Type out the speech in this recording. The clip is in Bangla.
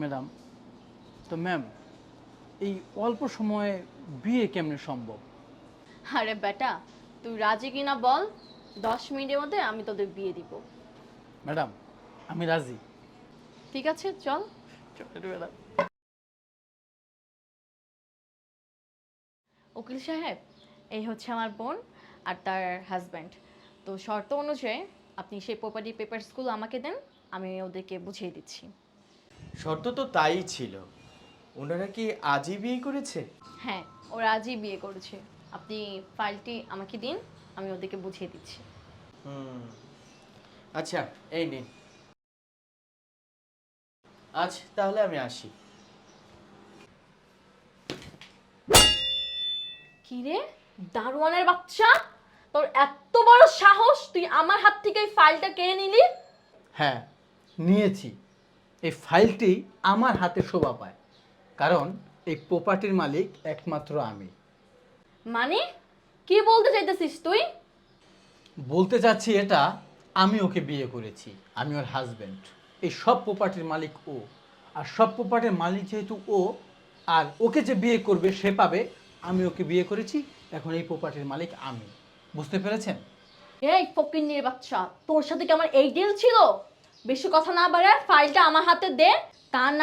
ম্যাডাম, তো ম্যাম, এই অল্প সময়ে বিয়ে কেমনে সম্ভব? আরে বেটা, তুই রাজি কিনা বল। 10 মিনিটের মধ্যে আমি তোদের বিয়ে দিব। ম্যাডাম, আমি রাজি। ঠিক আছে, চল। চলেন ম্যাডাম। উকিল সাহেব, এই হচ্ছে আমার বোন আর তার হাজব্যান্ড। তো শর্ত অনুযায়ী আপনি সেই প্রপার্টি পেপারসগুলো আমাকে দেন, আমি ওদেরকে বুঝিয়ে দিচ্ছি। শর্ত তো তাই ছিল। ওনারা কি আজই বিয়ে করেছে? হ্যাঁ, ওরা আজই বিয়ে করেছে। আপনি ফাইলটি আমাকে দিন, আমি ওদেরকে বুঝিয়ে দিচ্ছি। হুম। আচ্ছা, এই নিন। আজ তাহলে আমি আসি। কি রে, দারোয়ানের বাচ্চা, তোর এত বড় সাহস, তুই আমার হাত থেকে এই ফাইলটা কেড়ে নিলি? হ্যাঁ, নিয়েছি। এই ফাইলটি আমার হাতে শোভা পায়, কারণ এই প্রপার্টির মালিক একমাত্র আমি। মানে কি বলতে চাইতেছিস তুই? বলতে চাচ্ছি এটা, আমি ওকে বিয়ে করেছি, আমি ওর হাজব্যান্ড। এই সব প্রপার্টির মালিক ও, আর সব প্রপার্টির মালিক যেহেতু ও, আর ওকে যে বিয়ে করবে সে পাবে। আমি ওকে বিয়ে করেছি, এখন এই প্রপার্টির মালিক আমি। বুঝতে পেরেছেন? এই ফকিন্নির বাচ্চা, তোর সাথে কি আমার এই ডিল ছিল? বেশি কথা না বাড়ায় ফাইলটা আমার হাতে দে, তা না